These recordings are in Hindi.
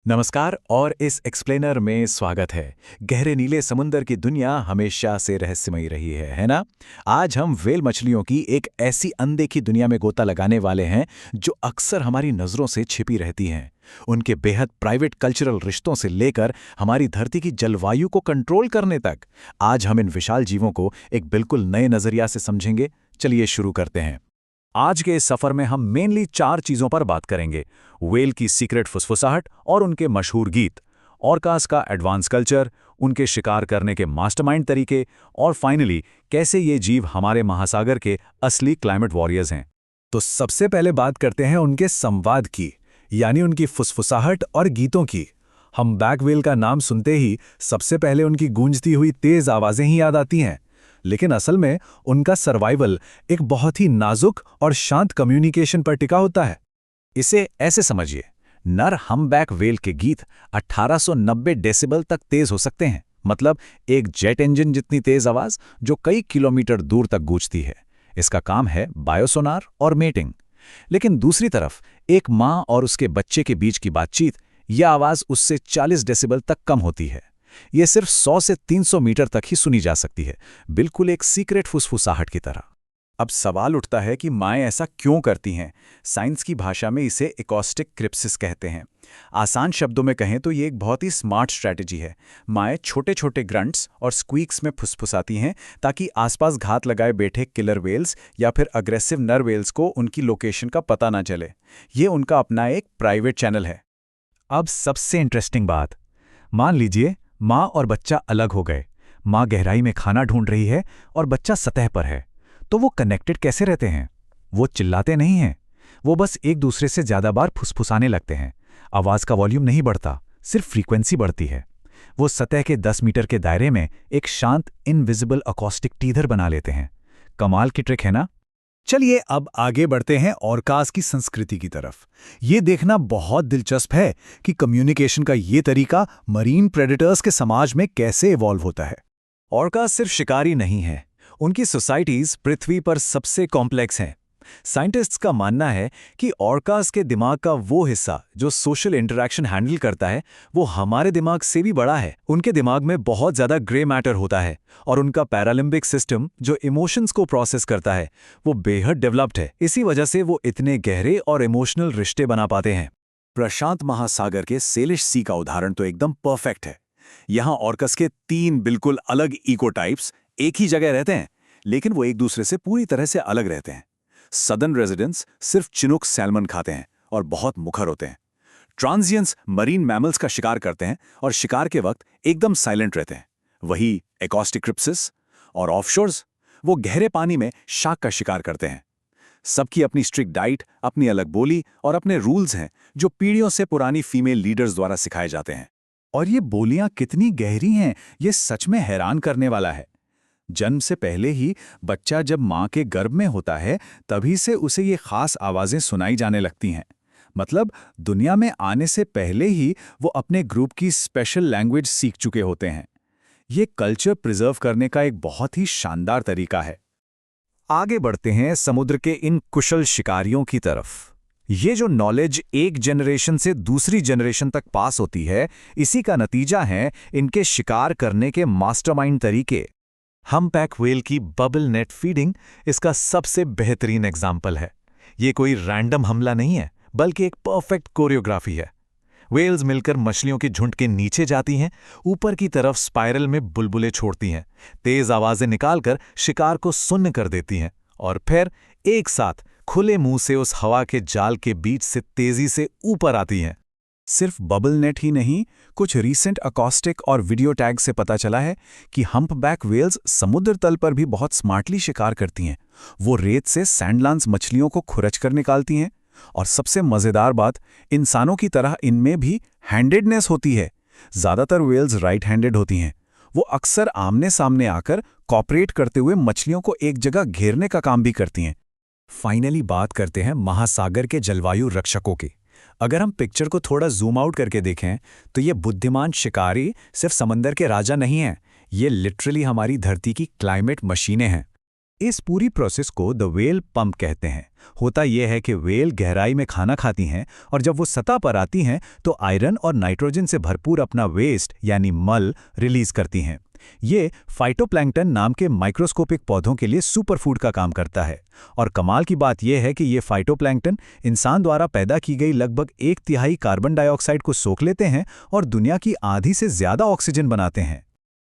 नमस्कार और इस एक्सप्लेनर में स्वागत है। गहरे नीले समुंदर की दुनिया हमेशा से रहस्यमयी रही है ना? आज हम व्हेल मछलियों की एक ऐसी अनदेखी दुनिया में गोता लगाने वाले हैं जो अक्सर हमारी नज़रों से छिपी रहती हैं। उनके बेहद प्राइवेट कल्चरल रिश्तों से लेकर हमारी धरती की जलवायु को कंट्रोल करने तक, आज हम इन विशाल जीवों को एक बिल्कुल नए नज़रिया से समझेंगे। चलिए शुरू करते हैं। आज के इस सफर में हम मेनली 4 चीजों पर बात करेंगे: व्हेल की सीक्रेट फुसफुसाहट और उनके मशहूर गीत, ऑर्कास का एडवांस कल्चर, उनके शिकार करने के मास्टरमाइंड तरीके, और फाइनली कैसे ये जीव हमारे महासागर के असली क्लाइमेट वॉरियर्स हैं। तो सबसे पहले बात करते हैं उनके संवाद की, यानी उनकी फुसफुसाहट और गीतों की। हम बैक व्हेल का नाम सुनते ही सबसे पहले उनकी गूंजती हुई तेज आवाजें ही याद आती हैं, लेकिन असल में उनका सर्वाइवल एक बहुत ही नाजुक और शांत कम्युनिकेशन पर टिका होता है। इसे ऐसे समझिए, नर हम्पबैक व्हेल के गीत 1890 डेसिबल तक तेज हो सकते हैं, मतलब एक जेट इंजन जितनी तेज आवाज जो कई किलोमीटर दूर तक गूंजती है। इसका काम है बायोसोनार और मेटिंग। लेकिन दूसरी तरफ एक माँ और उसके बच्चे के बीच की बातचीत, यह आवाज उससे 40 डेसिबल तक कम होती है। यह सिर्फ 100 से 300 मीटर तक ही सुनी जा सकती है, बिल्कुल एक सीक्रेट फुसफुसाहट की तरह। अब सवाल उठता है कि माएँ ऐसा क्यों करती हैं? साइंस की भाषा में इसे एकॉस्टिक क्रिप्सिस कहते हैं। आसान शब्दों में कहें तो ये एक बहुत ही स्मार्ट स्ट्रैटेजी है। माएँ छोटे छोटे ग्रंट्स और स्क्वीक्स में फुसफुसाती हैं ताकि आसपास घात लगाए बैठे किलर वेल्स या फिर अग्रेसिव नर वेल्स को उनकी लोकेशन का पता ना चले। ये उनका अपना एक प्राइवेट चैनल है। अब सबसे इंटरेस्टिंग बात, मान लीजिए माँ और बच्चा अलग हो गए। माँ गहराई में खाना ढूंढ रही है और बच्चा सतह पर है, तो वो कनेक्टेड कैसे रहते हैं? वो चिल्लाते नहीं हैं, वो बस एक दूसरे से ज्यादा बार फुसफुसाने लगते हैं। आवाज का वॉल्यूम नहीं बढ़ता, सिर्फ फ्रीक्वेंसी बढ़ती है। वो सतह के 10 मीटर के दायरे में एक शांत इनविजिबल अकॉस्टिक टीथर बना लेते हैं। कमाल की ट्रिक है ना? चलिए अब आगे बढ़ते हैं ऑर्कास की संस्कृति की तरफ। ये देखना बहुत दिलचस्प है कि कम्युनिकेशन का ये तरीका मरीन प्रेडेटर्स के समाज में कैसे इवॉल्व होता है। ऑर्कास सिर्फ शिकारी नहीं है, उनकी सोसाइटीज पृथ्वी पर सबसे कॉम्प्लेक्स हैं। साइंटिस्ट्स का मानना है कि ऑर्कास के दिमाग का वो हिस्सा जो सोशल इंटरैक्शन हैंडल करता है, वो हमारे दिमाग से भी बड़ा है। उनके दिमाग में बहुत ज़्यादा ग्रे मैटर होता है और उनका पैरालिम्बिक सिस्टम जो इमोशंस को प्रोसेस करता है, वो बेहद डेवलप्ड है। इसी वजह से वो इतने गहरे और इमोशनल रिश्ते बना पाते हैं। प्रशांत महासागर के सेलिश सी का उदाहरण तो एकदम परफेक्ट है। यहाँ ऑर्कस के 3 बिल्कुल अलग इकोटाइप्स एक ही जगह रहते हैं, लेकिन वो एक दूसरे से पूरी तरह से अलग रहते हैं। सदर्न रेजिडेंट्स सिर्फ चिनूक सैल्मन खाते हैं और बहुत मुखर होते हैं। ट्रांजिएंट्स मरीन मैमल्स का शिकार करते हैं और शिकार के वक्त एकदम साइलेंट रहते हैं। वही एकॉस्टिक क्रिप्सिस और ऑफशोर्स, वो गहरे पानी में शार्क का शिकार करते हैं। सबकी अपनी स्ट्रिक्ट डाइट, अपनी अलग बोली और अपने रूल्स हैं जो पीढ़ियों से पुरानी फीमेल लीडर्स द्वारा सिखाए जाते हैं। और ये बोलियां कितनी गहरी हैं, ये सच में हैरान करने वाला है। जन्म से पहले ही बच्चा जब माँ के गर्भ में होता है, तभी से उसे ये खास आवाज़ें सुनाई जाने लगती हैं। मतलब दुनिया में आने से पहले ही वो अपने ग्रुप की स्पेशल लैंग्वेज सीख चुके होते हैं। ये कल्चर प्रिजर्व करने का एक बहुत ही शानदार तरीका है। आगे बढ़ते हैं समुद्र के इन कुशल शिकारियों की तरफ। ये जो नॉलेज एक जनरेशन से दूसरी जनरेशन तक पास होती है, इसी का नतीजा है इनके शिकार करने के मास्टरमाइंड तरीके। हम्पबैक व्हेल की बबल नेट फीडिंग इसका सबसे बेहतरीन एग्जाम्पल है। ये कोई रैंडम हमला नहीं है, बल्कि एक परफेक्ट कोरियोग्राफी है। व्हेल्स मिलकर मछलियों के झुंड के नीचे जाती हैं, ऊपर की तरफ स्पाइरल में बुलबुले छोड़ती हैं, तेज आवाजें निकालकर शिकार को सुन्न कर देती हैं और फिर एक साथ खुले मुंह से उस हवा के जाल के बीच से तेजी से ऊपर आती हैं। सिर्फ बबल नेट ही नहीं, कुछ रीसेंट अकॉस्टिक और वीडियो टैग से पता चला है कि हम्पबैक व्हेल्स समुद्र तल पर भी बहुत स्मार्टली शिकार करती हैं। वो रेत से सैंडलांस मछलियों को खुरच कर निकालती हैं। और सबसे मज़ेदार बात, इंसानों की तरह इनमें भी हैंडेडनेस होती है। ज़्यादातर व्हेल्स राइट हैंडेड होती हैं। वो अक्सर आमने सामने आकर कॉपरेट करते हुए मछलियों को एक जगह घेरने का काम भी करती हैं। फाइनली बात करते हैं महासागर के जलवायु रक्षकों की। अगर हम पिक्चर को थोड़ा जूम आउट करके देखें तो ये बुद्धिमान शिकारी सिर्फ समंदर के राजा नहीं हैं, ये लिटरली हमारी धरती की क्लाइमेट मशीनें हैं। इस पूरी प्रोसेस को द व्हेल पंप कहते हैं। होता यह है कि व्हेल गहराई में खाना खाती हैं और जब वो सतह पर आती हैं तो आयरन और नाइट्रोजन से भरपूर अपना वेस्ट यानी मल रिलीज करती हैं। ये फाइटोप्लैंक्टन नाम के माइक्रोस्कोपिक पौधों के लिए सुपरफूड का काम करता है। और कमाल की बात यह है कि ये फाइटोप्लैंक्टन इंसान द्वारा पैदा की गई लगभग 1/3 कार्बन डाइऑक्साइड को सोख लेते हैं और दुनिया की आधी से ज्यादा ऑक्सीजन बनाते हैं।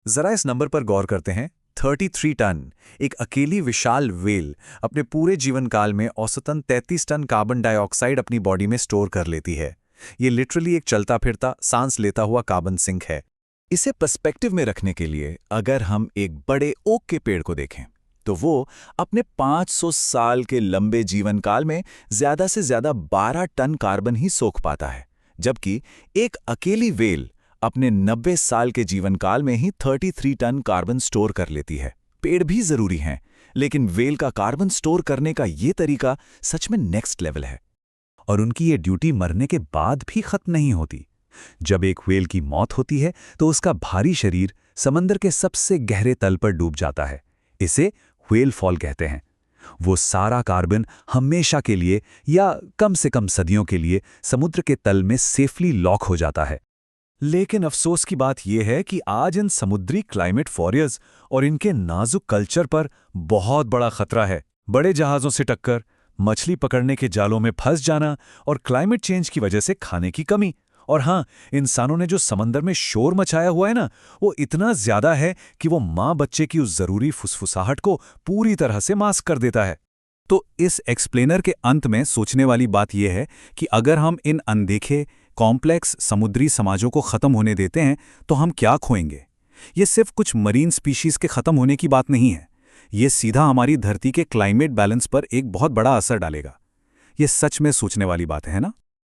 जरा इस नंबर पर गौर करते हैं। 33 टन। एक अकेली विशाल व्हेल अपने पूरे जीवन काल में औसतन 33 टन कार्बन डाइऑक्साइड अपनी बॉडी में स्टोर कर लेती है। ये लिटरली एक चलता फिरता सांस लेता हुआ कार्बन सिंक है। इसे पर्सपेक्टिव में रखने के लिए अगर हम एक बड़े ओक के पेड़ को देखें तो वो अपने 500 साल के लंबे जीवन काल में ज्यादा से ज्यादा 12 टन कार्बन ही सोख पाता है, जबकि एक अकेली व्हेल अपने 90 साल के जीवन काल में ही 33 टन कार्बन स्टोर कर लेती है। पेड़ भी जरूरी हैं, लेकिन व्हेल का कार्बन स्टोर करने का ये तरीका सच में नेक्स्ट लेवल है। और उनकी ये ड्यूटी मरने के बाद भी खत्म नहीं होती। जब एक व्हेल की मौत होती है तो उसका भारी शरीर समंदर के सबसे गहरे तल पर डूब जाता है। इसे व्हेल फॉल कहते हैं। वो सारा कार्बन हमेशा के लिए या कम से कम सदियों के लिए समुद्र के तल में सेफली लॉक हो जाता है। लेकिन अफसोस की बात यह है कि आज इन समुद्री क्लाइमेट वॉरियर्स और इनके नाजुक कल्चर पर बहुत बड़ा खतरा है। बड़े जहाज़ों से टक्कर, मछली पकड़ने के जालों में फंस जाना और क्लाइमेट चेंज की वजह से खाने की कमी। और हाँ, इंसानों ने जो समंदर में शोर मचाया हुआ है ना, वो इतना ज्यादा है कि वो माँ बच्चे की उस जरूरी फुसफुसाहट को पूरी तरह से मास्क कर देता है। तो इस एक्सप्लेनर के अंत में सोचने वाली बात यह है कि अगर हम इन अनदेखे कॉम्प्लेक्स समुद्री समाजों को खत्म होने देते हैं तो हम क्या खोएंगे। ये सिर्फ कुछ मरीन स्पीशीज के खत्म होने की बात नहीं है, ये सीधा हमारी धरती के क्लाइमेट बैलेंस पर एक बहुत बड़ा असर डालेगा। ये सच में सोचने वाली बात है ना।